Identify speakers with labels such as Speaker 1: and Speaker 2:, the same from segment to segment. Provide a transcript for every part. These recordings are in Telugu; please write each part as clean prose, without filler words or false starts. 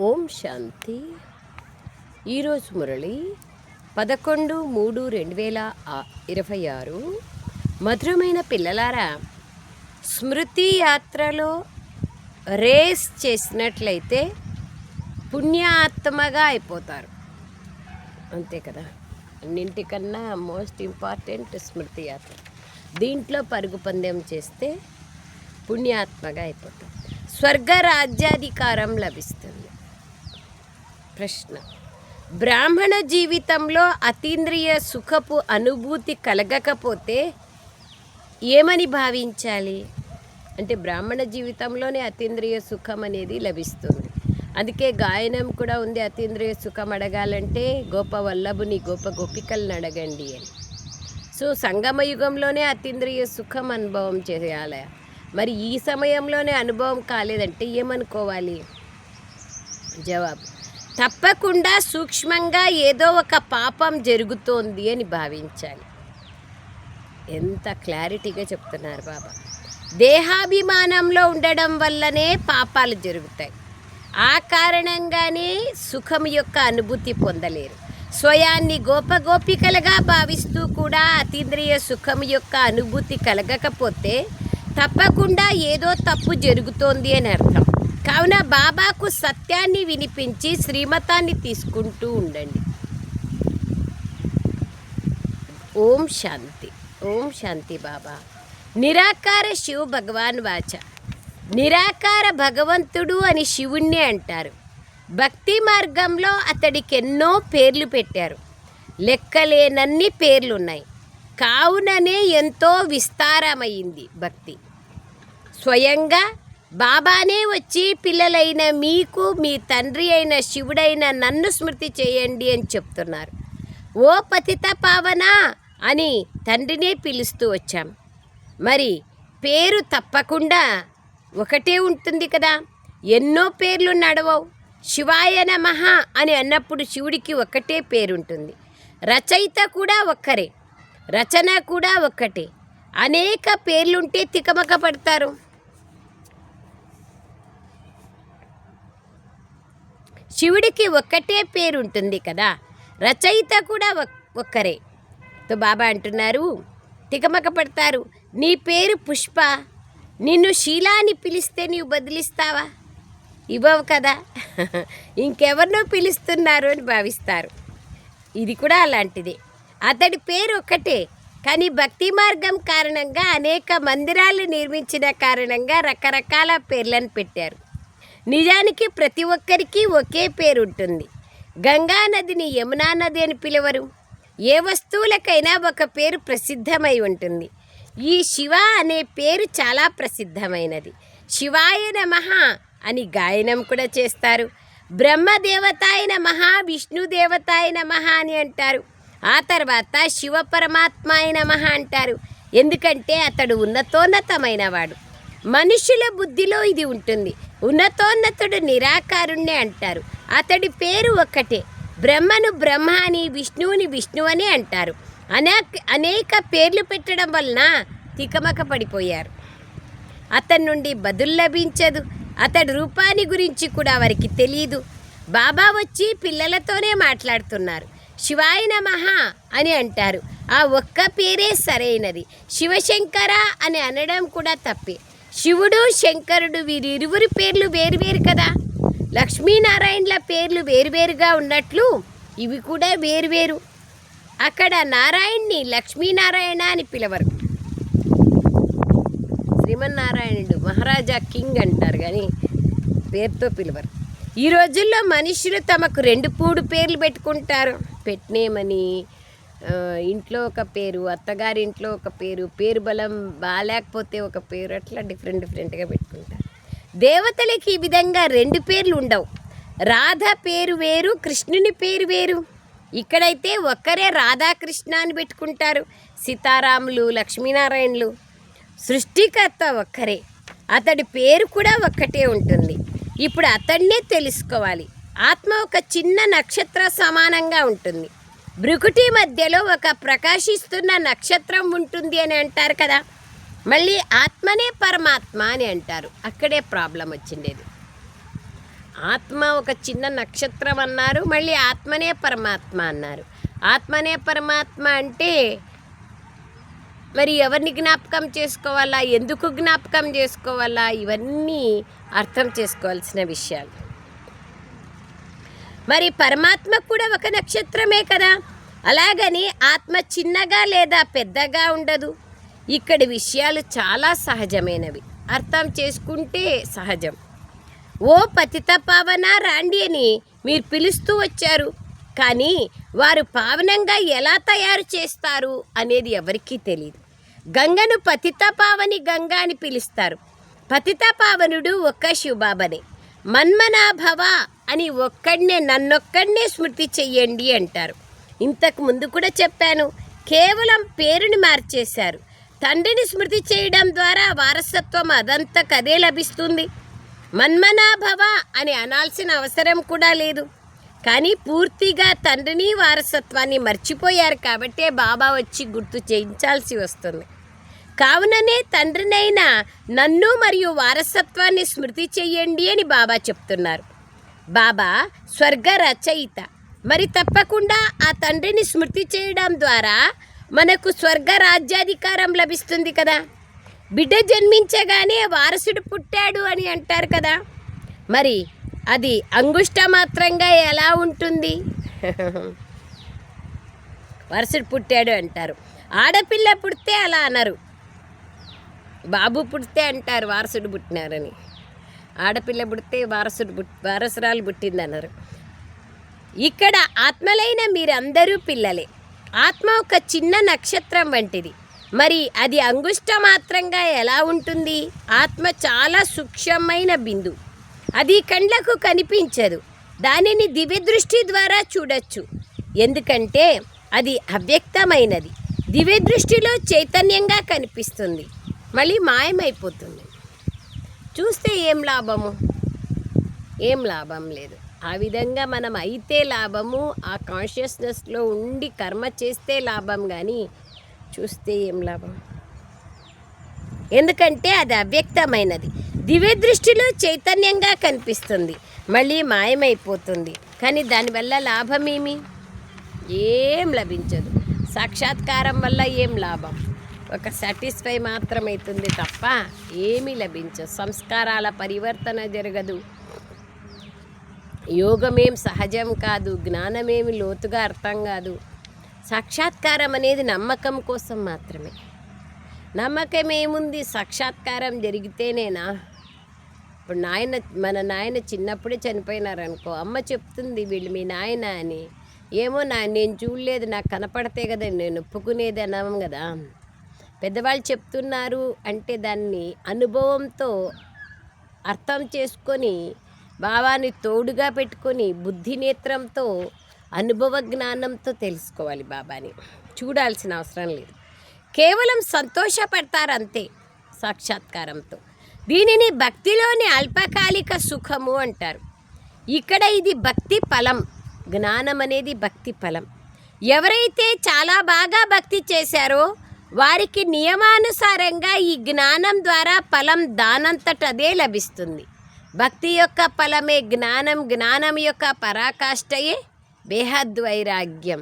Speaker 1: ఓం శాంతి. ఈరోజు మురళి 11/3/2026. మధురమైన పిల్లలారా, స్మృతి యాత్రలో రేస్ చేసినట్లయితే పుణ్యాత్మగా అయిపోతారు. అంతే కదా, అన్నింటికన్నా మోస్ట్ ఇంపార్టెంట్ స్మృతి యాత్ర. దీంట్లో పరుగు పందెం చేస్తే పుణ్యాత్మగా అయిపోతాం, స్వర్గ రాజ్యాధికారం లభిస్తుంది. ప్రశ్న: బ్రాహ్మణ జీవితంలో అతీంద్రియ సుఖపు అనుభూతి కలగకపోతే ఏమని భావించాలి? అంటే బ్రాహ్మణ జీవితంలోనే అతీంద్రియ సుఖం అనేది లభిస్తుంది. అందుకే గాయనం కూడా ఉంది, అతీంద్రియ సుఖం అడగాలంటే గోప వల్లభుని గోప గోపికలను అడగండి అని. సో సంగమయుగంలోనే అతీంద్రియ సుఖం అనుభవం చేయాలి. మరి ఈ సమయంలోనే అనుభవం కాలేదంటే ఏమనుకోవాలి? జవాబు: తప్పకుండా సూక్ష్మంగా ఏదో ఒక పాపం జరుగుతోంది అని భావించాలి. ఎంత క్లారిటీగా చెప్తున్నారు బాబా. దేహాభిమానంలో ఉండడం వల్లనే పాపాలు జరుగుతాయి. ఆ కారణంగానే సుఖం యొక్క అనుభూతి పొందలేరు. స్వయాన్ని గోపగోపికలుగా భావిస్తూ కూడా అతీంద్రియ సుఖం యొక్క అనుభూతి కలగకపోతే తప్పకుండా ఏదో తప్పు జరుగుతోంది అని అర్థం. కావున బాబాకు సత్యాన్ని వినిపించి శ్రీమతాన్ని తీసుకుంటూ ఉండండి. ఓం శాంతి. ఓం శాంతి బాబా. నిరాకార శివ భగవాన్ వాచ. నిరాకార భగవంతుడు అని శివుణ్ణి అంటారు. భక్తి మార్గంలో అతడికి ఎన్నో పేర్లు పెట్టారు. లెక్కలేనన్ని పేర్లున్నాయి. కావుననే ఎంతో విస్తారమైంది భక్తి. స్వయంగా బాబానే వచ్చి పిల్లలైన మీకు మీ తండ్రి అయిన శివుడైన నన్ను స్మృతి చేయండి అని చెప్తున్నారు. ఓ పతిత పావన అని తండ్రినే పిలుస్తూ వచ్చాం. మరి పేరు తప్పకుండా ఒకటే ఉంటుంది కదా, ఎన్నో పేర్లు నడవవు. శివాయ నమః అని అన్నప్పుడు శివుడికి ఒకటే పేరుంటుంది. రచయిత కూడా ఒక్కరే, రచన కూడా ఒక్కటే. అనేక పేర్లుంటే తికమక పడతారు. శివుడికి ఒక్కటే పేరు ఉంటుంది కదా, రచయిత కూడా ఒక్కరే. తో బాబా అంటున్నారు, తికమక పడతారు. నీ పేరు పుష్ప, నిన్ను శీలా అని పిలిస్తే నీవు బదిలిస్తావా? ఇవ్వవు కదా, ఇంకెవరినో పిలుస్తున్నారు అని భావిస్తారు. ఇది కూడా అలాంటిదే. అతడి పేరు ఒక్కటే, కానీ భక్తి మార్గం కారణంగా అనేక మందిరాలు నిర్మించిన కారణంగా రకరకాల పేర్లను పెట్టారు. నిజానికి ప్రతి ఒక్కరికి ఒకే పేరు ఉంటుంది. గంగా నదిని యమునా నది అని పిలవరు. ఏ వస్తువులకైనా ఒక పేరు ప్రసిద్ధమై ఉంటుంది. ఈ శివ అనే పేరు చాలా ప్రసిద్ధమైనది. శివాయ నమః అని గాయనం కూడా చేస్తారు. బ్రహ్మదేవతాయ నమః, విష్ణుదేవతాయ నమః అని అంటారు. ఆ తర్వాత శివ పరమాత్మాయ నమః అంటారు. ఎందుకంటే అతడు ఉన్నతోన్నతమైన వాడు. మనుషుల బుద్ధిలో ఇది ఉంటుంది. ఉన్నతోన్నతుడు నిరాకారుణ్ణి అంటారు. అతడి పేరు ఒక్కటే. బ్రహ్మను బ్రహ్మ అని, విష్ణువుని విష్ణు అని అంటారు. అనేక పేర్లు పెట్టడం వలన తికమక పడిపోయారు. అతని నుండి బదులు లభించదు. అతడి రూపాన్ని గురించి కూడా వారికి తెలియదు. బాబా వచ్చి పిల్లలతోనే మాట్లాడుతున్నారు. శివాయ నమః అని అంటారు. ఆ ఒక్క పేరే సరైనది. శివశంకర అని అనడం కూడా తప్పే. శివుడు శంకరుడు వీరిరువురి పేర్లు వేరువేరు కదా. లక్ష్మీనారాయణల పేర్లు వేరువేరుగా ఉన్నట్లు ఇవి కూడా వేరువేరు. అక్కడ నారాయణ్ణి లక్ష్మీనారాయణ అని పిలవరు. శ్రీమన్నారాయణుడు మహారాజా కింగ్ అంటారు, కానీ పేరుతో పిలవరు. ఈ రోజుల్లో మనుషులు తమకు 2 పేర్లు పెట్టుకుంటారు. పెట్టినేమని ఇంట్లో ఒక పేరు, అత్తగారి ఇంట్లో ఒక పేరు, పేరు బలం బాగాలేకపోతే ఒక పేరు, అట్లా డిఫరెంట్గా పెట్టుకుంటారు. దేవతలకి ఈ విధంగా 2 పేర్లు ఉండవు. రాధ పేరు వేరు, కృష్ణుని పేరు వేరు. ఇక్కడైతే ఒక్కరే రాధాకృష్ణ అని పెట్టుకుంటారు. సీతారాములు, లక్ష్మీనారాయణులు. సృష్టికర్త ఒక్కరే, అతడి పేరు కూడా ఒక్కటే ఉంటుంది. ఇప్పుడు అతన్నే తెలుసుకోవాలి. ఆత్మ ఒక చిన్న నక్షత్ర సమానంగా ఉంటుంది. భృకుటి మధ్యలో ఒక ప్రకాశిస్తున్న నక్షత్రం ఉంటుంది అని అంటారు కదా. మళ్ళీ ఆత్మనే పరమాత్మ అని అంటారు. అక్కడే ప్రాబ్లం వచ్చిండేది. ఆత్మ ఒక చిన్న నక్షత్రం అన్నారు, మళ్ళీ ఆత్మనే పరమాత్మ అన్నారు. ఆత్మనే పరమాత్మ అంటే మరి ఎవరిని జ్ఞాపకం చేసుకోవాలా, ఎందుకు జ్ఞాపకం చేసుకోవాలా, ఇవన్నీ అర్థం చేసుకోవాల్సిన విషయాలు. మరి పరమాత్మ కూడా ఒక నక్షత్రమే కదా. అలాగని ఆత్మ చిన్నగా లేదా పెద్దగా ఉండదు. ఇక్కడి విషయాలు చాలా సహజమైనవి, అర్థం చేసుకుంటే సహజం. ఓ పతిత పావన రాండి అని మీరు పిలుస్తూ వచ్చారు, కానీ వారు పావనంగా ఎలా తయారు చేస్తారు అనేది ఎవరికీ తెలియదు. గంగను పతిత పావని గంగ అని పిలుస్తారు. పతిత పావనుడు ఒక్క శివబాబానే. మన్మనాభవ అని ఒక్కడనే, నన్నొక్కడనే స్మృతి చెయ్యండి అంటారు. ఇంతకు ముందు కూడా చెప్పాను, కేవలం పేరుని మార్చేశారు. తండ్రిని స్మృతి చేయడం ద్వారా వారసత్వం అదంతకదే లభిస్తుంది. మన్మనాభవ అని అనాల్సిన అవసరం కూడా లేదు. కానీ పూర్తిగా తండ్రిని వారసత్వాన్ని మర్చిపోయారు కాబట్టే బాబా వచ్చి గుర్తు చేయించాల్సి వస్తుంది. కావుననే తండ్రినైనా నన్ను మరియు వారసత్వాన్ని స్మృతి చెయ్యండి అని బాబా చెప్తున్నారు. బాబా స్వర్గ రచయిత. మరి తప్పకుండా ఆ తండ్రిని స్మృతి చేయడం ద్వారా మనకు స్వర్గ రాజ్యాధికారం లభిస్తుంది కదా. బిడ్డ జన్మించగానే వారసుడు పుట్టాడు అని అంటారు కదా. మరి అది అంగుష్ట మాత్రంగా ఎలా ఉంటుంది? వారసుడు పుట్టాడు అంటారు. ఆడపిల్ల పుడితే అలా అనరు, బాబు పుడితే అంటారు వారసుడు పుట్టినారని. ఆడపిల్ల పుడితే వారసురాలు పుట్టిందన్నారు. ఇక్కడ ఆత్మలైన మీరందరూ పిల్లలే. ఆత్మ ఒక చిన్న నక్షత్రం వంటిది. మరి అది అంగుష్ట మాత్రంగా ఎలా ఉంటుంది? ఆత్మ చాలా సూక్ష్మమైన బిందు, అది కండ్లకు కనిపించదు. దానిని దివ్యదృష్టి ద్వారా చూడొచ్చు, ఎందుకంటే అది అవ్యక్తమైనది. దివ్యదృష్టిలో చైతన్యంగా కనిపిస్తుంది, మళ్ళీ మాయమైపోతుంది. చూస్తే ఏం లాభము? ఏం లాభం లేదు. ఆ విధంగా మనం అయితే లాభము, ఆ కాన్షియస్నెస్లో ఉండి కర్మ చేస్తే లాభం, కానీ చూస్తే ఏం లాభం? ఎందుకంటే అది అవ్యక్తమైనది. దివ్య దృష్టిలో చైతన్యంగా కనిపిస్తుంది, మళ్ళీ మాయమైపోతుంది. కానీ దానివల్ల లాభమేమి? ఏం లభించదు. సాక్షాత్కారం వల్ల ఏం లాభం? ఒక సాటిస్ఫై మాత్రమవుతుంది తప్ప ఏమీ లభించదు. సంస్కారాల పరివర్తన జరగదు. యోగమేం సహజం కాదు, జ్ఞానమేమి లోతుగా అర్థం కాదు. సాక్షాత్కారం అనేది నమ్మకం కోసం మాత్రమే. నమ్మకం ఏముంది? సాక్షాత్కారం జరిగితేనేనా? ఇప్పుడు మన నాయన చిన్నప్పుడే చనిపోయినారనుకో, అమ్మ చెప్తుంది వీళ్ళు మీ నాయన అని. ఏమో నేను చూడలేదు, నాకు కనపడితే కదా నేను ఒప్పుకునేది అన్నాం కదా. పెద్దవాళ్ళు చెప్తున్నారు అంటే దాన్ని అనుభవంతో అర్థం చేసుకొని, భావాన్ని తోడుగా పెట్టుకొని, బుద్ధి నేత్రంతో, అనుభవ జ్ఞానంతో తెలుసుకోవాలి. బాబాని చూడాల్సిన అవసరం లేదు. కేవలం సంతోషపడతారంతే సాక్షాత్కారంతో. దీనిని భక్తిలోని అల్పకాలిక సుఖము అంటారు. ఇక్కడ ఇది భక్తి ఫలం. జ్ఞానం అనేది భక్తి ఫలం. ఎవరైతే చాలా బాగా భక్తి చేశారో వారికి నియమానుసారంగా ఈ జ్ఞానం ద్వారా ఫలం దానంతటదే లభిస్తుంది. భక్తి యొక్క ఫలమే జ్ఞానం, జ్ఞానం యొక్క పరాకాష్ఠయే బేహద్వైరాగ్యం,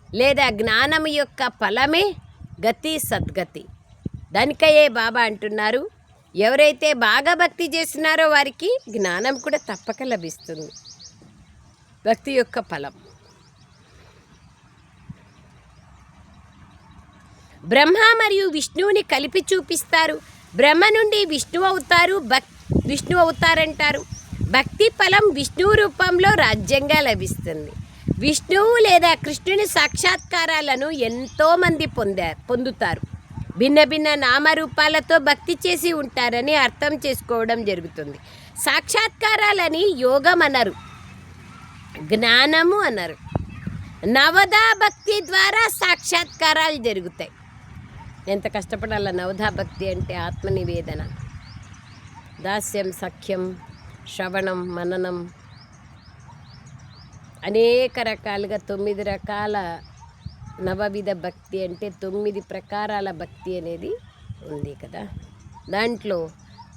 Speaker 1: లేదా జ్ఞానం యొక్క ఫలమే గతి సద్గతి. దానికయ్యే బాబా అంటున్నారు, ఎవరైతే బాగా భక్తి చేస్తున్నారో వారికి జ్ఞానం కూడా తప్పక లభిస్తుంది. భక్తి యొక్క ఫలం. బ్రహ్మ మరియు విష్ణువుని కలిపి చూపిస్తారు. బ్రహ్మ నుండి విష్ణు అవుతారంటారు. భక్తి ఫలం విష్ణువు రూపంలో రాజ్యంగా లభిస్తుంది. విష్ణువు లేదా కృష్ణుని సాక్షాత్కారాలను ఎంతోమంది పొందుతారు. భిన్న భిన్న నామరూపాలతో భక్తి చేసి ఉంటారని అర్థం చేసుకోవడం జరుగుతుంది. సాక్షాత్కారాలని యోగం అనరు, జ్ఞానము అనరు. నవదా భక్తి ద్వారా సాక్షాత్కారాలు జరుగుతాయి. ఎంత కష్టపడాల నవదా భక్తి అంటే? ఆత్మనివేదన, దాస్యం, సఖ్యం, శ్రవణం, మననం, అనేక రకాలుగా 9 రకాల నవవిధ భక్తి అంటే 9 ప్రకారాల భక్తి అనేది ఉంది కదా. దాంట్లో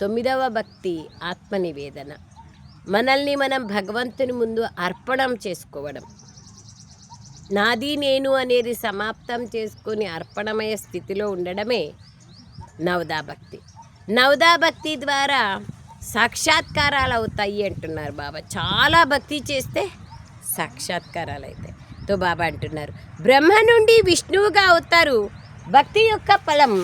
Speaker 1: 9వ భక్తి ఆత్మనివేదన. మనల్ని మనం భగవంతుని ముందు అర్పణం చేసుకోవడం. నాది నేను అనేది సమాప్తం చేసుకొని అర్పణమయ స్థితిలో ఉండడమే నవదా భక్తి. నవదా భక్తి ద్వారా సాక్షాత్కారాలు అవుతాయి అంటున్నారు బాబా. చాలా భక్తి చేస్తే సాక్షాత్కారాలు అవుతాయి. తో బాబా అంటున్నారు బ్రహ్మ నుండి విష్ణువుగా అవుతారు. భక్తి యొక్క ఫలం.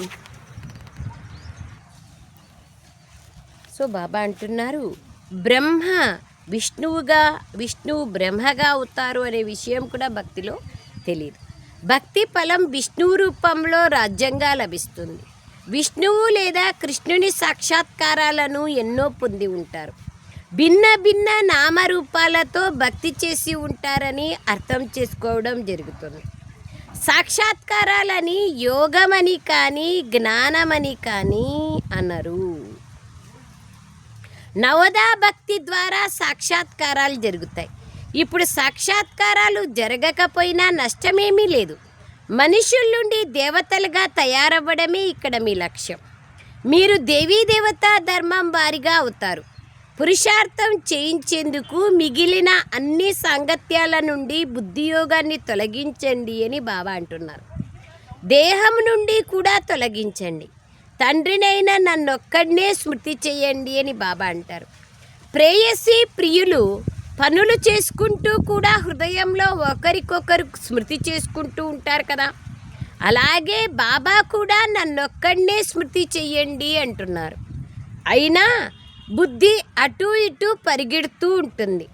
Speaker 1: సో బాబా అంటున్నారు విష్ణువు బ్రహ్మగా అవుతారు అనే విషయం కూడా భక్తిలో తెలియదు. భక్తి ఫలం విష్ణువు రూపంలో రాజ్యంగా లభిస్తుంది. విష్ణువు లేదా కృష్ణుని సాక్షాత్కారాలను ఎన్నో పొంది ఉంటారు. భిన్న భిన్న నామరూపాలతో భక్తి చేసి ఉంటారని అర్థం చేసుకోవడం జరుగుతుంది. సాక్షాత్కారాలని యోగమని కానీ జ్ఞానమని కానీ అన్నారు. నవదా భక్తి ద్వారా సాక్షాత్కారాలు జరుగుతాయి. ఇప్పుడు సాక్షాత్కారాలు జరగకపోయినా నష్టమేమీ లేదు. మనుషుల నుండి దేవతలుగా తయారవ్వడమే ఇక్కడ మీ లక్ష్యం. మీరు దేవీ దేవతా ధర్మం వారిగా అవుతారు. పురుషార్థం చేయించేందుకు మిగిలిన అన్ని సాంగత్యాల నుండి బుద్ధియోగాన్ని తొలగించండి అని బాబా అంటున్నారు. దేహం నుండి కూడా తొలగించండి. తండ్రినైనా నన్నొక్కడనే స్మృతి చేయండి అని బాబా అంటారు. ప్రేయసి ప్రియులు పనులు చేసుకుంటూ కూడా హృదయంలో ఒకరికొకరు స్మృతి చేసుకుంటూ ఉంటారు కదా. అలాగే బాబా కూడా నన్నొక్కడనే స్మృతి చెయ్యండి అంటున్నారు. అయినా బుద్ధి అటు ఇటు పరిగెడుతూ ఉంటుంది.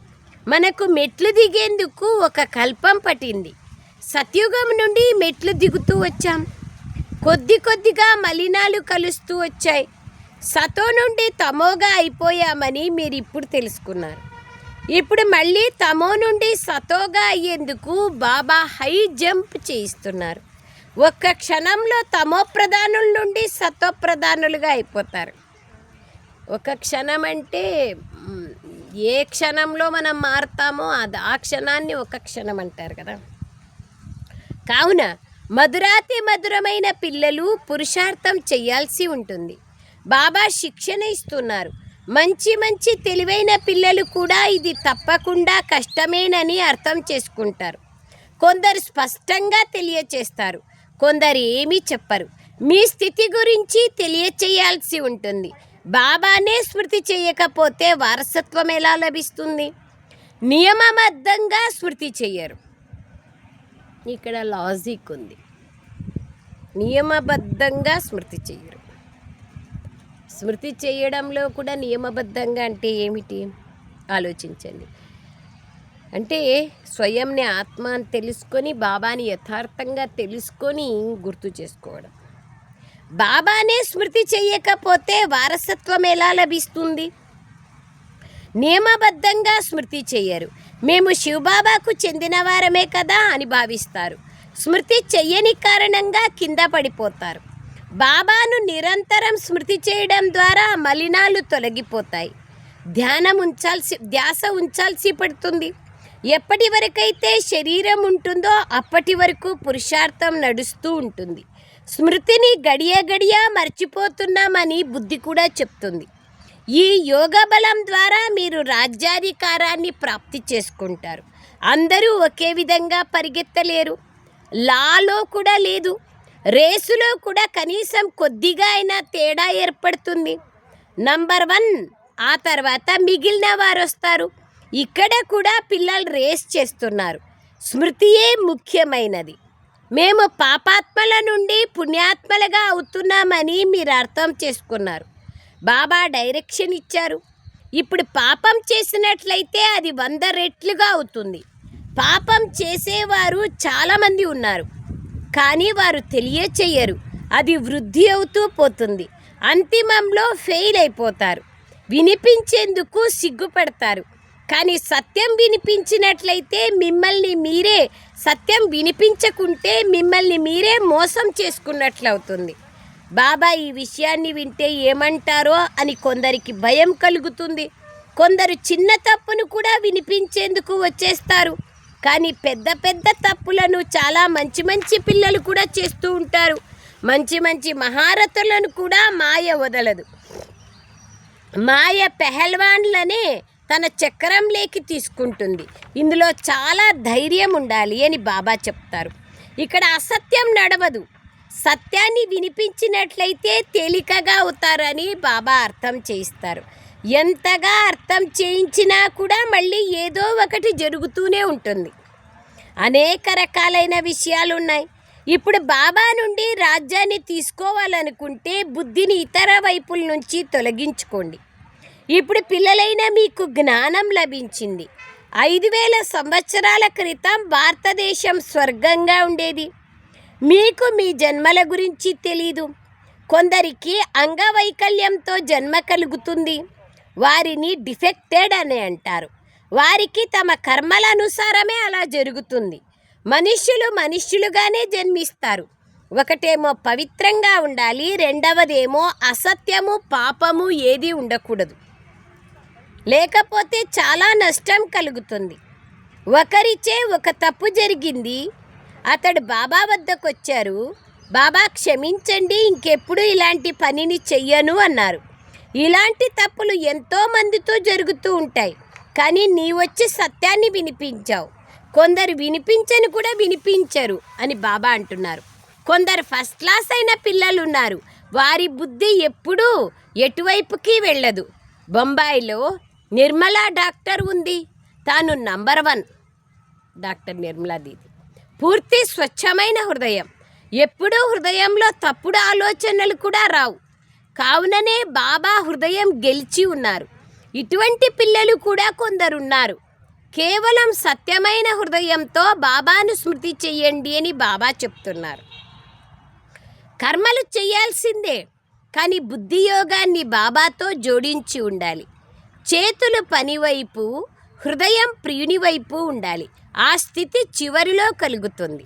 Speaker 1: మనకు మెట్లు దిగేందుకు ఒక కల్పం పట్టింది. సత్యుగం నుండి మెట్లు దిగుతూ వచ్చాం. కొద్దిగా మలినాలు కలుస్తూ వచ్చాయి. సతో నుండి తమోగా అయిపోయామని మీరు ఇప్పుడు తెలుసుకున్నారు. ఇప్పుడు మళ్ళీ తమో నుండి సతోగా అయ్యేందుకు బాబా హై జంప్ చేయిస్తున్నారు. ఒక్క క్షణంలో తమో ప్రధానుల నుండి సతో ప్రధానులుగా అయిపోతారు. ఒక క్షణం అంటే ఏ క్షణంలో మనం మారుతామో ఆ క్షణాన్ని ఒక క్షణం అంటారు కదా. కావున మధురాతి మధురమైన పిల్లలు పురుషార్థం చేయాల్సి ఉంటుంది. బాబా శిక్షణ ఇస్తున్నారు. మంచి తెలివైన పిల్లలు కూడా ఇది తప్పకుండా కష్టమేనని అర్థం చేసుకుంటారు. కొందరు స్పష్టంగా తెలియచేస్తారు, కొందరు ఏమీ చెప్పరు. మీ స్థితి గురించి తెలియచేయాల్సి ఉంటుంది. బాబానే స్మృతి చేయకపోతే వారసత్వం ఎలా లభిస్తుంది? నియమబద్ధంగా స్మృతి చెయ్యరు. ఇక్కడ లాజిక్ ఉంది. నియమబద్ధంగా స్మృతి చెయ్యరు. స్మృతి చేయడంలో కూడా నియమబద్ధంగా అంటే ఏమిటి ఆలోచించండి. అంటే స్వయంని ఆత్మ అని తెలుసుకొని బాబాని యథార్థంగా తెలుసుకొని గుర్తు చేసుకోవడం. బాబానే స్మృతి చేయకపోతే వారసత్వం ఎలా లభిస్తుంది? నియమబద్ధంగా స్మృతి చెయ్యరు. మేము శివబాబాకు చెందిన వారమే కదా అని భావిస్తారు. స్మృతి చెయ్యని కారణంగా కింద పడిపోతారు. బాబాను నిరంతరం స్మృతి చేయడం ద్వారా మలినాలు తొలగిపోతాయి. ధ్యాస ఉంచాల్సి పడుతుంది. ఎప్పటి వరకైతే శరీరం ఉంటుందో అప్పటి వరకు పురుషార్థం నడుస్తూ ఉంటుంది. స్మృతిని గడియ మర్చిపోతున్నామని బుద్ధి కూడా చెప్తుంది. ఈ యోగ బలం ద్వారా మీరు రాజ్యాధికారాన్ని ప్రాప్తి చేసుకుంటారు. అందరూ ఒకే విధంగా పరిగెత్తలేరు. లాలో కూడా లేదు. రేసులో కూడా కనీసం కొద్దిగా అయినా తేడా ఏర్పడుతుంది. నంబర్ 1 ఆ తర్వాత మిగిలిన వారు వస్తారు. ఇక్కడ కూడా పిల్లలు రేస్ చేస్తున్నారు. స్మృతియే ముఖ్యమైనది. మేము పాపాత్మల నుండి పుణ్యాత్మలుగా అవుతున్నామని మీరు అర్థం చేసుకున్నారు. బాబా డైరెక్షన్ ఇచ్చారు. ఇప్పుడు పాపం చేసినట్లయితే అది 100 రెట్లుగా అవుతుంది. పాపం చేసేవారు చాలామంది ఉన్నారు, కానీ వారు తెలియచేయరు. అది వృద్ధి అవుతూ పోతుంది. అంతిమంలో ఫెయిల్ అయిపోతారు. వినిపించేందుకు సిగ్గుపడతారు. కానీ సత్యం వినిపించినట్లయితే సత్యం వినిపించకుంటే మిమ్మల్ని మీరే మోసం చేసుకున్నట్లు అవుతుంది. బాబా ఈ విషయాన్ని వింటే ఏమంటారో అని కొందరికి భయం కలుగుతుంది. కొందరు చిన్న తప్పును కూడా వినిపించేందుకు వచ్చేస్తారు. కానీ పెద్ద తప్పులను చాలా మంచి పిల్లలు కూడా చేస్తూ ఉంటారు. మంచి మహారథులను కూడా మాయ వదలదు. మాయ పెహల్వాన్లనే తన చక్రంలోకి తీసుకుంటుంది. ఇందులో చాలా ధైర్యం ఉండాలి అని బాబా చెప్తారు. ఇక్కడ అసత్యం నడవదు. సత్యాన్ని వినిపించినట్లయితే తేలికగా అవుతారని బాబా అర్థం చేయిస్తారు. ఎంతగా అర్థం చేయించినా కూడా మళ్ళీ ఏదో ఒకటి జరుగుతూనే ఉంటుంది. అనేక రకాలైన విషయాలు ఉన్నాయి. ఇప్పుడు బాబా నుండి రాజ్యాన్ని తీసుకోవాలనుకుంటే బుద్ధిని ఇతర వైపుల నుంచి తొలగించుకోండి. ఇప్పుడు పిల్లలైన మీకు జ్ఞానం లభించింది. 5000 సంవత్సరాల క్రితం భారతదేశం స్వర్గంగా ఉండేది. మీకు మీ జన్మల గురించి తెలీదు. కొందరికి అంగవైకల్యంతో జన్మ కలుగుతుంది. వారిని డిఫెక్టెడ్ అని అంటారు. వారికి తమ కర్మల అనుసారమే అలా జరుగుతుంది. మనుష్యులుగానే జన్మిస్తారు. ఒకటేమో పవిత్రంగా ఉండాలి, రెండవదేమో అసత్యము పాపము ఏది ఉండకూడదు. లేకపోతే చాలా నష్టం కలుగుతుంది. ఒకరిచే ఒక తప్పు జరిగింది. అతడు బాబా వద్దకు వచ్చారు. బాబా క్షమించండి, ఇంకెప్పుడు ఇలాంటి పనిని చెయ్యను అన్నారు. ఇలాంటి తప్పులు ఎంతో మందితో జరుగుతూ ఉంటాయి. కానీ నీ వచ్చి సత్యాన్ని వినిపించావు. కొందరు వినిపించని కూడా వినిపించరు అని బాబా అంటున్నారు. కొందరు ఫస్ట్ క్లాస్ అయిన పిల్లలు ఉన్నారు. వారి బుద్ధి ఎప్పుడూ ఎటువైపుకి వెళ్ళదు. బొంబాయిలో నిర్మలా డాక్టర్ ఉంది. తాను నంబర్ 1 డాక్టర్ నిర్మలా దీది. పూర్తి స్వచ్ఛమైన హృదయం. ఎప్పుడూ హృదయంలో తప్పుడు ఆలోచనలు కూడా రావు. కావుననే బాబా హృదయం గెలిచి ఉన్నారు. ఇటువంటి పిల్లలు కూడా కొందరున్నారు. కేవలం సత్యమైన హృదయంతో బాబాను స్మృతి చెయ్యండి అని బాబా చెప్తున్నారు. కర్మలు చేయాల్సిందే, కానీ బుద్ధి యోగాన్ని బాబాతో జోడించి ఉండాలి. చేతులు పనివైపు, హృదయం ప్రియుని వైపు ఉండాలి. ఆ స్థితి చివరిలో కలుగుతుంది.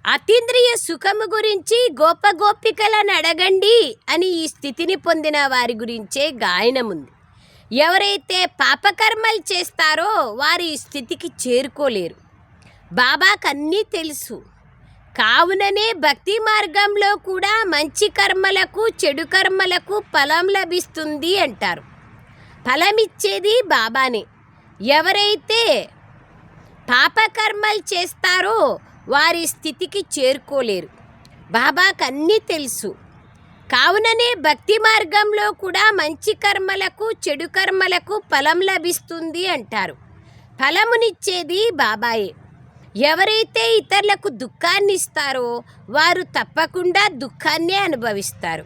Speaker 1: అతీంద్రియ సుఖము గురించి గోపగోపికలను అడగండి అని ఈ స్థితిని పొందిన వారి గురించే గాయనముంది. ఎవరైతే పాపకర్మలు చేస్తారో వారు ఈ స్థితికి చేరుకోలేరు. బాబాకు అన్నీ తెలుసు. కావుననే భక్తి మార్గంలో కూడా మంచి కర్మలకు చెడు కర్మలకు ఫలం లభిస్తుంది అంటారు. ఫలమిచ్చేది బాబానే. ఎవరైతే పాపకర్మలు చేస్తారో వారి స్థితికి చేరుకోలేరు. బాబాకు అన్నీ తెలుసు. కావుననే భక్తి మార్గంలో కూడా మంచి కర్మలకు చెడు కర్మలకు ఫలం లభిస్తుంది అంటారు. ఫలమునిచ్చేది బాబాయే. ఎవరైతే ఇతరులకు దుఃఖాన్ని ఇస్తారో వారు తప్పకుండా దుఃఖాన్నే అనుభవిస్తారు.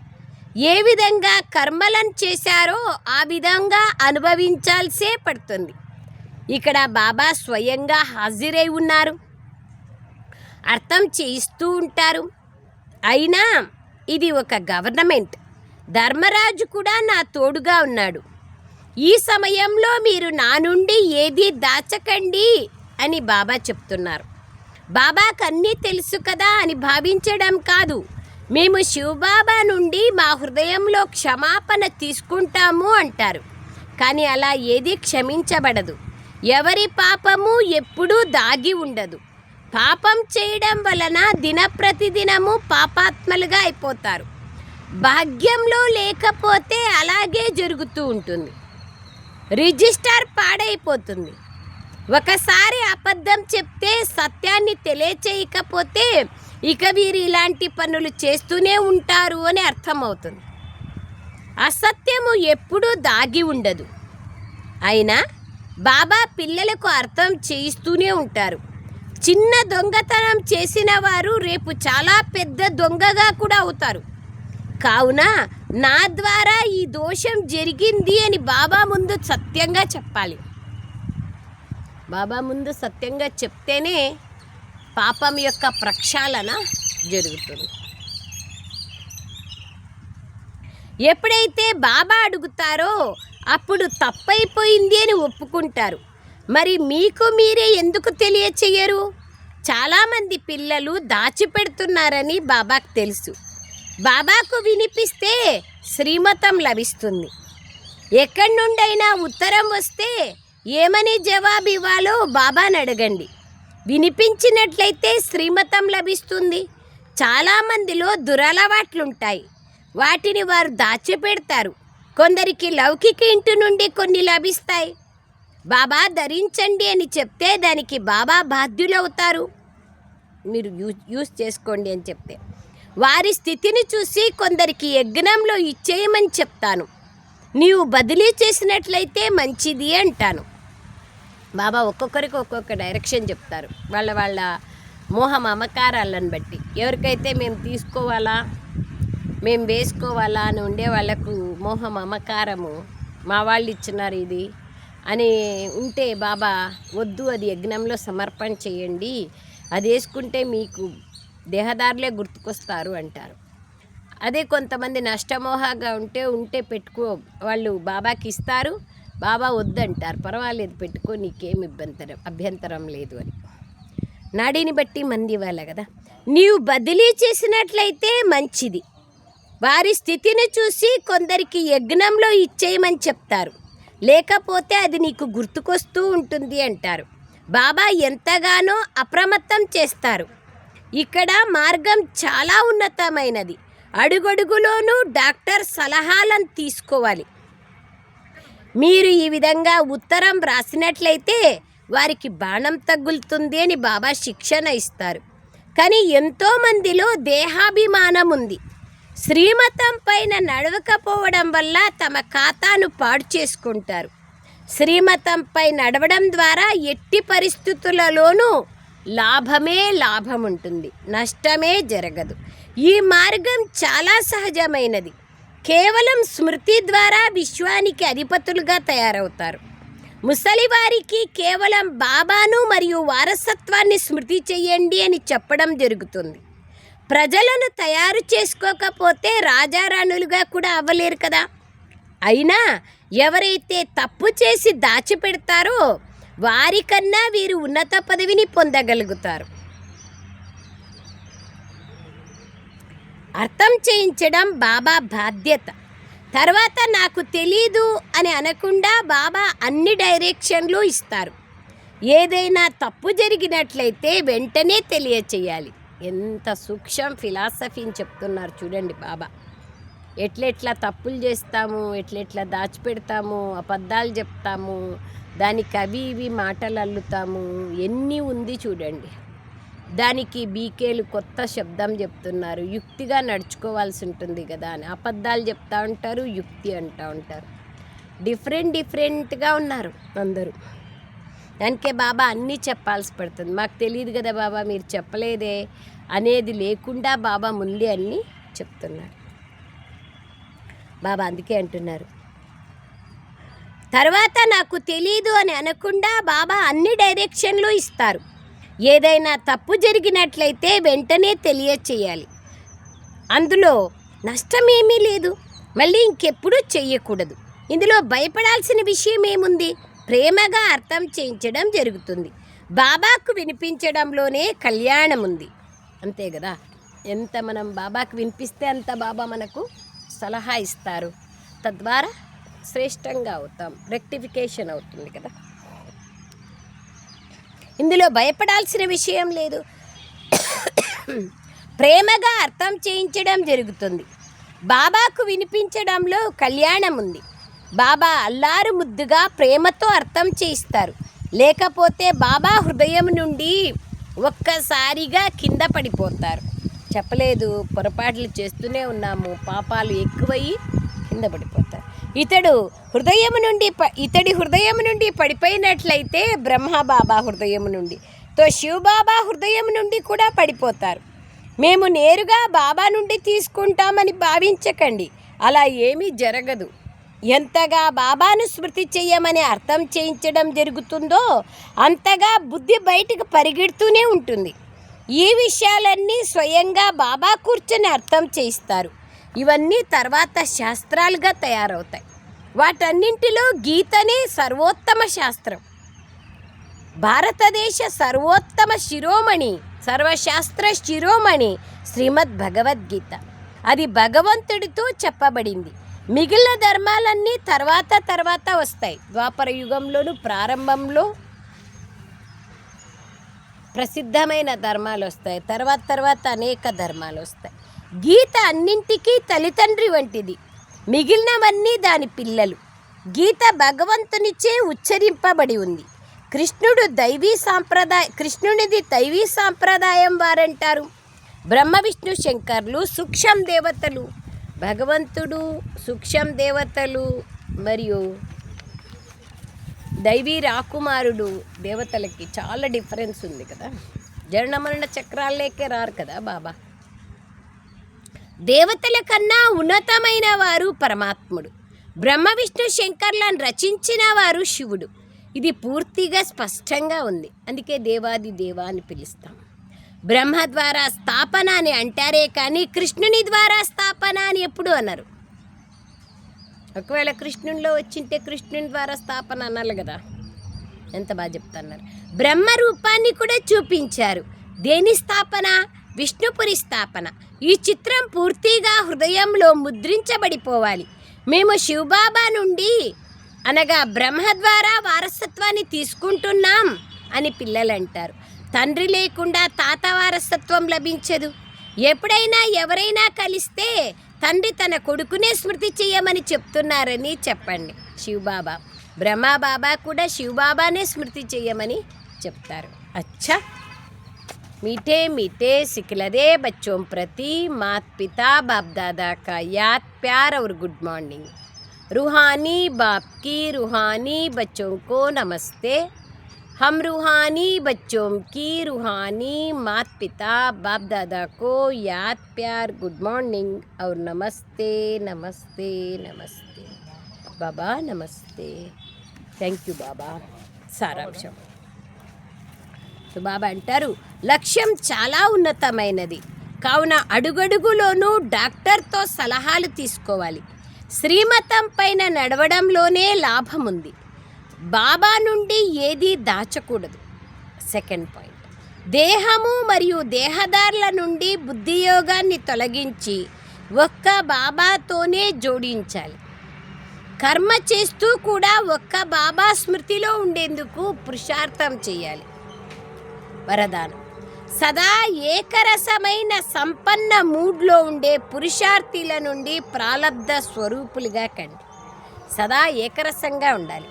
Speaker 1: ఏ విధంగా కర్మలను చేశారో ఆ విధంగా అనుభవించాల్సే పడుతుంది. ఇక్కడ బాబా స్వయంగా హాజరై ఉన్నారు. అర్థం చేయిస్తూ ఉంటారు. అయినా ఇది ఒక గవర్నమెంట్. ధర్మరాజు కూడా నా తోడుగా ఉన్నాడు. ఈ సమయంలో మీరు నా నుండి ఏది దాచకండి అని బాబా చెప్తున్నారు. బాబాకు అన్నీ తెలుసు కదా అని భావించడం కాదు. మేము శివబాబా నుండి మా హృదయంలో క్షమాపణ తీసుకుంటాము అంటారు. కానీ అలా ఏది క్షమించబడదు. ఎవరి పాపము ఎప్పుడూ దాగి ఉండదు. పాపం చేయడం వలన దినప్రతిదినము పాపాత్మలుగా అయిపోతారు. భాగ్యంలో లేకపోతే అలాగే జరుగుతూ ఉంటుంది. రిజిస్టర్ పాడైపోతుంది. ఒకసారి అబద్ధం చెప్తే సత్యాన్ని తెలియచేయకపోతే ఇక వీరు ఇలాంటి పనులు చేస్తూనే ఉంటారు అని అర్థమవుతుంది. అసత్యము ఎప్పుడూ దాగి ఉండదు. అయినా బాబా పిల్లలకు అర్థం చేయిస్తూనే ఉంటారు. చిన్న దొంగతనం చేసిన వారు రేపు చాలా పెద్ద దొంగగా కూడా అవుతారు. కావున నా ద్వారా ఈ దోషం జరిగింది అని బాబా ముందు సత్యంగా చెప్పాలి. బాబా ముందు సత్యంగా చెప్తేనే పాపం యొక్క ప్రక్షాళన జరుగుతుంది. ఎప్పుడైతే బాబా అడుగుతారో అప్పుడు తప్పైపోయింది అని ఒప్పుకుంటారు. మరి మీకు మీరే ఎందుకు తెలియచేయరు? చాలామంది పిల్లలు దాచిపెడుతున్నారని బాబాకు తెలుసు. బాబాకు వినిపిస్తే శ్రీమతం లభిస్తుంది. ఎక్కడి నుండైనా ఉత్తరం వస్తే ఏమని జవాబు ఇవ్వాలో బాబాని అడగండి. వినిపించినట్లయితే శ్రీమతం లభిస్తుంది. చాలామందిలో దురలవాట్లుంటాయి. వాటిని వారు దాచిపెడతారు. కొందరికి లౌకిక ఇంటి నుండి కొన్ని లభిస్తాయి. బాబా ధరించండి అని చెప్తే దానికి బాబా బాధ్యులవుతారు. మీరు యూజ్ చేసుకోండి అని చెప్తే వారి స్థితిని చూసి కొందరికి యజ్ఞంలో ఇచ్చేయమని చెప్తాను. నీవు బదిలీ చేసినట్లయితే మంచిది అంటాను. బాబా ఒక్కొక్కరికి ఒక్కొక్క డైరెక్షన్ చెప్తారు, వాళ్ళ వాళ్ళ మోహ మమకారాలను బట్టి. ఎవరికైతే మేము తీసుకోవాలా, మేము వేసుకోవాలా అని ఉండే వాళ్ళకు మోహ మమకారము, మా వాళ్ళు ఇచ్చినారు ఇది అని ఉంటే బాబా వద్దు, అది యజ్ఞంలో సమర్పణ చేయండి, అది వేసుకుంటే మీకు దేహదారులే గుర్తుకొస్తారు అంటారు. అదే కొంతమంది నష్టమోహగా ఉంటే పెట్టుకో, వాళ్ళు బాబాకి ఇస్తారు, బాబా వద్దంటారు, పర్వాలేదు పెట్టుకో, నీకేం అభ్యంతరం లేదు అని. నాడిని బట్టి మంది ఇవ్వాలి కదా. నీవు బదిలీ చేసినట్లయితే మంచిది. వారి స్థితిని చూసి కొందరికి యజ్ఞంలో ఇచ్చేయమని చెప్తారు, లేకపోతే అది నీకు గుర్తుకొస్తూ ఉంటుంది అంటారు. బాబా ఎంతగానో అప్రమత్తం చేస్తారు. ఇక్కడ మార్గం చాలా ఉన్నతమైనది. అడుగడుగులోనూ డాక్టర్ సలహాలను తీసుకోవాలి. మీరు ఈ విధంగా ఉత్తరం రాసినట్లయితే వారికి బాణం తగులుతుంది అని బాబా శిక్షణ ఇస్తారు. కానీ ఎంతోమందిలో దేహాభిమానం ఉంది. శ్రీమతం పైన నడవకపోవడం వల్ల తమ ఖాతాను పాడు చేసుకుంటారు. శ్రీమతంపై నడవడం ద్వారా ఎట్టి పరిస్థితులలోనూ లాభమే లాభం ఉంటుంది, నష్టమే జరగదు. ఈ మార్గం చాలా సహజమైనది. కేవలం స్మృతి ద్వారా విశ్వానికి అధిపతులుగా తయారవుతారు. ముసలివారికి కేవలం బాబాను మరియు వారసత్వాన్ని స్మృతి చెయ్యండి అని చెప్పడం జరుగుతుంది. ప్రజలను తయారు చేసుకోకపోతే రాజారాణులుగా కూడా అవ్వలేరు కదా. అయినా ఎవరైతే తప్పు చేసి దాచిపెడతారో వారికన్నా వీరు ఉన్నత పదవిని పొందగలుగుతారు. అర్థం చేయించడం బాబా బాధ్యత. తర్వాత నాకు తెలీదు అని అనకుండా బాబా అన్ని డైరెక్షన్లు ఇస్తారు. ఏదైనా తప్పు జరిగినట్లయితే వెంటనే తెలియచేయాలి. ఎంత సూక్ష్మ ఫిలాసఫీని చెప్తున్నారు చూడండి బాబా. ఎట్లెట్లా తప్పులు చేస్తాము, ఎట్లెట్లా దాచిపెడతాము, అబద్ధాలు చెప్తాము, దానికి అవి ఇవి మాటలు అల్లుతాము, ఎన్ని ఉంది చూడండి. దానికి బీకేలు కొత్త శబ్దం చెప్తున్నారు. యుక్తిగా నడుచుకోవాల్సి ఉంటుంది కదా అని అబద్ధాలు చెప్తా ఉంటారు, యుక్తి అంటూ ఉంటారు. డిఫరెంట్గా ఉన్నారు అందరూ. దానికే బాబా అన్నీ చెప్పాల్సి పడుతుంది. మాకు తెలియదు కదా బాబా, మీరు చెప్పలేదే అనేది లేకుండా బాబా ముందే అన్నీ చెప్తున్నారు. బాబా అందుకే అంటున్నారు, తర్వాత నాకు తెలీదు అని అనకుండా బాబా అన్ని డైరెక్షన్లు ఇస్తారు. ఏదైనా తప్పు జరిగినట్లయితే వెంటనే తెలియచేయాలి. అందులో నష్టమేమీ లేదు, మళ్ళీ ఇంకెప్పుడూ చెయ్యకూడదు. ఇందులో భయపడాల్సిన విషయం ఏముంది? ప్రేమగా అర్థం చేయించడం జరుగుతుంది. బాబాకు వినిపించడంలోనే కళ్యాణం ఉంది, అంతే కదా. ఎంత మనం బాబాకు వినిపిస్తే అంత బాబా మనకు సలహా ఇస్తారు. తద్వారా శ్రేష్టంగా అవుతాం, రెక్టిఫికేషన్ అవుతుంది కదా. ఇందులో భయపడాల్సిన విషయం లేదు. ప్రేమగా అర్థం చేయించడం జరుగుతుంది. బాబాకు వినిపించడంలో కళ్యాణం ఉంది. బాబా అల్లారు ముద్దుగా ప్రేమతో అర్థం చేయిస్తారు. లేకపోతే బాబా హృదయం నుండి ఒక్కసారిగా కింద పడిపోతారు. చెప్పలేదు, పొరపాట్లు చేస్తూనే ఉన్నాము, పాపాలు ఎక్కువయ్యి కింద పడిపోతారు. ఇతడి హృదయం నుండి పడిపోయినట్లయితే బ్రహ్మబాబా హృదయం నుండి, శివబాబా హృదయం నుండి కూడా పడిపోతారు. మేము నేరుగా బాబా నుండి తీసుకుంటామని భావించకండి, అలా ఏమీ జరగదు. ఎంతగా బాబాను స్మృతి చెయ్యమని అర్థం చేయించడం జరుగుతుందో అంతగా బుద్ధి బయటకు పరిగెడుతూనే ఉంటుంది. ఈ విషయాలన్నీ స్వయంగా బాబా కూర్చొని అర్థం చేయిస్తారు. ఇవన్నీ తర్వాత శాస్త్రాలుగా తయారవుతాయి. వాటన్నింటిలో గీతనే సర్వోత్తమ శాస్త్రం. భారతదేశ సర్వోత్తమ శిరోమణి, సర్వశాస్త్ర శిరోమణి శ్రీమద్ భగవద్గీత. అది భగవంతుడితో చెప్పబడింది. మిగిలిన ధర్మాలన్నీ తర్వాత వస్తాయి. ద్వాపర యుగంలోను ప్రారంభంలో ప్రసిద్ధమైన ధర్మాలు వస్తాయి, తర్వాత అనేక ధర్మాలు వస్తాయి. గీత అన్నింటికీ తల్లిదండ్రి వంటిది, మిగిలినవన్నీ దాని పిల్లలు. గీత భగవంతునిచే ఉచ్చరింపబడి ఉంది. కృష్ణునిది దైవీ సాంప్రదాయం వారంటారు. బ్రహ్మ విష్ణు శంకర్లు సూక్ష్మ దేవతలు, భగవంతుడు సూక్ష్మ దేవతలు మరియు దైవీ రాకుమారుడు. దేవతలకి చాలా డిఫరెన్స్ ఉంది కదా. జనన మరణ చక్రాల్లోకే రారు కదా బాబా. దేవతల కన్నా ఉన్నతమైన వారు పరమాత్ముడు. బ్రహ్మ విష్ణు శంకర్లను రచించిన వారు శివుడు. ఇది పూర్తిగా స్పష్టంగా ఉంది. అందుకే దేవాది దేవ అని పిలుస్తాం. బ్రహ్మ ద్వారా స్థాపన అని అంటారే కానీ కృష్ణుని ద్వారా స్థాపన అని ఎప్పుడు అన్నారు. ఒకవేళ కృష్ణునిలో వచ్చింటే కృష్ణుని ద్వారా స్థాపన అనాలి కదా. ఎంత బాగా చెప్తున్నారు. బ్రహ్మ రూపాన్ని కూడా చూపించారు. దేని స్థాపన? విష్ణుపురి స్థాపన. ఈ చిత్రం పూర్తిగా హృదయంలో ముద్రించబడిపోవాలి. మేము శివబాబా నుండి అనగా బ్రహ్మ ద్వారా వారసత్వాన్ని తీసుకుంటున్నాం అని పిల్లలు అంటారు. తండ్రి లేకుండా తాత వారసత్వం లభించదు. ఎప్పుడైనా ఎవరైనా కలిస్తే తండ్రి తన కొడుకునే స్మృతి చేయమని చెప్తున్నారని చెప్పండి. శివబాబా బ్రహ్మబాబా కూడా శివబాబానే స్మృతి చేయమని చెప్తారు. అచ్చా मीठे मीठे सिखलदे बच्चों प्रति मात पिता बाप दादा का याद प्यार और गुड मॉर्निंग. रूहानी बाप की रूहानी बच्चों को नमस्ते. हम रूहानी बच्चों की रूहानी मात पिता बाप दादा को याद प्यार गुड मॉर्निंग और नमस्ते नमस्ते नमस्ते. बाबा नमस्ते. थैंक यू बाबा. సారాంశం. బాబా అంటారు, లక్ష్యం చాలా ఉన్నతమైనది కావున అడుగడుగులోనూ డాక్టర్తో సలహాలు తీసుకోవాలి. శ్రీమతం పైన నడవడంలోనే లాభం ఉంది. బాబా నుండి ఏదీ దాచకూడదు. సెకండ్ పాయింట్, దేహము మరియు దేహదారుల నుండి బుద్ధియోగాన్ని తొలగించి ఒక్క బాబాతోనే జోడించాలి. కర్మ చేస్తూ కూడా ఒక్క బాబా స్మృతిలో ఉండేందుకు పురుషార్థం చేయాలి. వరదానం, సదా ఏకరసమైన సంపన్న మూడ్లో ఉండే పురుషార్థుల నుండి ప్రాలబ్ధ స్వరూపులుగా కండి. సదా ఏకరసంగా ఉండాలి.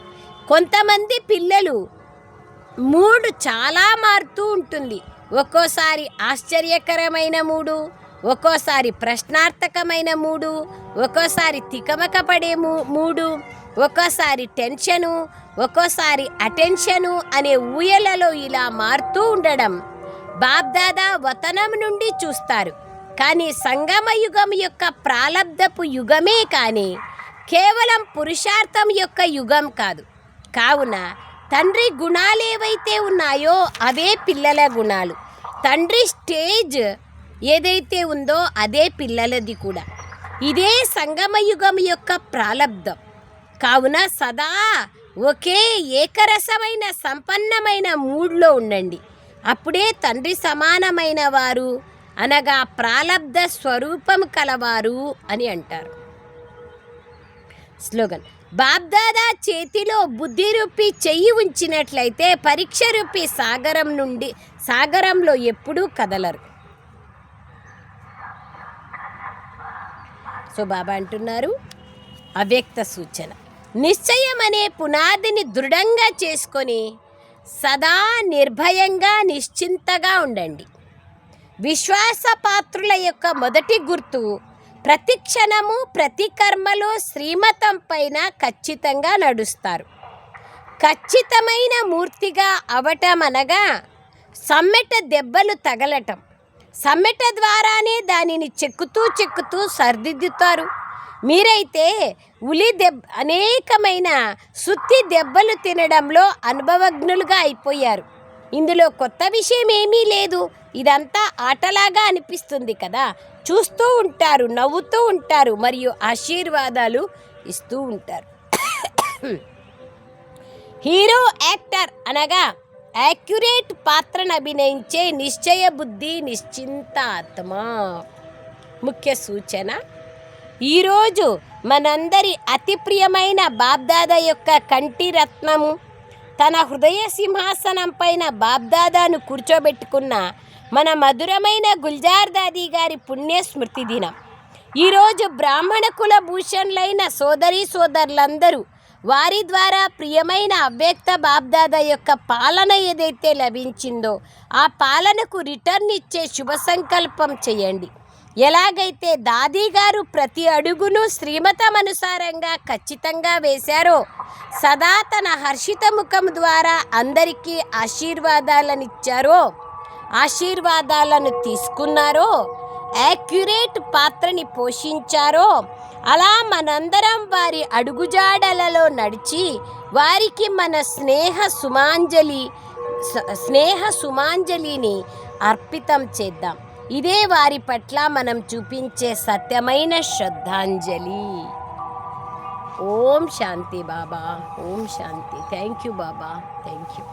Speaker 1: కొంతమంది పిల్లలు మూడ్ చాలా మారుతూ ఉంటుంది. ఒక్కోసారి ఆశ్చర్యకరమైన మూడు, ఒక్కోసారి ప్రశ్నార్థకమైన మూడు, ఒక్కోసారి తికమక పడే మూడు, ఒక్కోసారి టెన్షను, ఒక్కోసారి అటెన్షను అనే ఊయలలో ఇలా మారుతూ ఉండడం బాబ్దాదా వతనం నుండి చూస్తారు. కానీ సంగమ యుగం యొక్క ప్రాలబ్ధపు యుగమే కానీ కేవలం పురుషార్థం యొక్క యుగం కాదు. కావున తండ్రి గుణాలు ఏవైతే ఉన్నాయో అవే పిల్లల గుణాలు. తండ్రి స్టేజ్ ఏదైతే ఉందో అదే పిల్లలది కూడా. ఇదే సంగమ యుగం యొక్క ప్రాలబ్ధం. కావున సదా ఒకే ఏకరసమైన సంపన్నమైన మూడ్లో ఉండండి. అప్పుడే తండ్రి సమానమైన వారు అనగా ప్రాలబ్ధ స్వరూపం కలవారు అని అంటారు. స్లోగన్, బాబ్దాదా చేతిలో బుద్ధి రూపీ చెయ్యి ఉంచినట్లయితే పరీక్ష రూపీ సాగరంలో ఎప్పుడూ కదలరు. సో బాబా అంటున్నారు, అవ్యక్త సూచన, నిశ్చయం అనే పునాదిని దృఢంగా చేసుకొని సదా నిర్భయంగా నిశ్చింతగా ఉండండి. విశ్వాసపాత్రుల యొక్క మొదటి గుర్తు ప్రతి క్షణము ప్రతి కర్మలో శ్రీమతం పైన ఖచ్చితంగా నడుస్తారు. ఖచ్చితమైన మూర్తిగా అవటం అనగా సమ్మెట దెబ్బలు తగలటం. సమ్మెట ద్వారానే దానిని చెక్కుతూ సరిదిద్దుతారు. మీరైతే అనేకమైన సుత్తి దెబ్బలు తినడంలో అనుభవజ్ఞులుగా అయిపోయారు. ఇందులో కొత్త విషయం ఏమీ లేదు. ఇదంతా ఆటలాగా అనిపిస్తుంది కదా. చూస్తూ ఉంటారు, నవ్వుతూ ఉంటారు మరియు ఆశీర్వాదాలు ఇస్తూ ఉంటారు. హీరో యాక్టర్ అనగా యాక్యురేట్ పాత్రను అభినయించే నిశ్చయ బుద్ధి, నిశ్చింత ఆత్మ. ముఖ్య సూచన, ఈరోజు మనందరి అతి ప్రియమైన బాబ్దాదా యొక్క కంటి రత్నము, తన హృదయ సింహాసనం పైన బాబ్దాదాను కూర్చోబెట్టుకున్న మన మధురమైన గుల్జార్ దాదీ గారి పుణ్య స్మృతి దినం. ఈరోజు బ్రాహ్మణ కుల భూషణులైన సోదరులందరూ వారి ద్వారా ప్రియమైన అవ్యక్త బాబ్దాదా యొక్క పాలన ఏదైతే లభించిందో ఆ పాలనకు రిటర్న్ ఇచ్చే శుభ సంకల్పం చేయండి. ఎలాగైతే దాదీ గారు ప్రతి అడుగును శ్రీమతం అనుసారంగా ఖచ్చితంగా వేశారో, సదా తన హర్షిత ముఖం ద్వారా అందరికీ ఆశీర్వాదాలను తీసుకున్నారో, యాక్యురేట్ పాత్రని పోషించారో, అలా మనందరం వారి అడుగుజాడలలో నడిచి వారికి మన స్నేహ సుమాంజలిని అర్పితం చేద్దాం. ఇదే వారి పట్ల మనం చూపించే సత్యమైన శ్రద్ధాంజలి. ఓం శాంతి బాబా, ఓం శాంతి. థ్యాంక్ యూ బాబా, థ్యాంక్ యూ.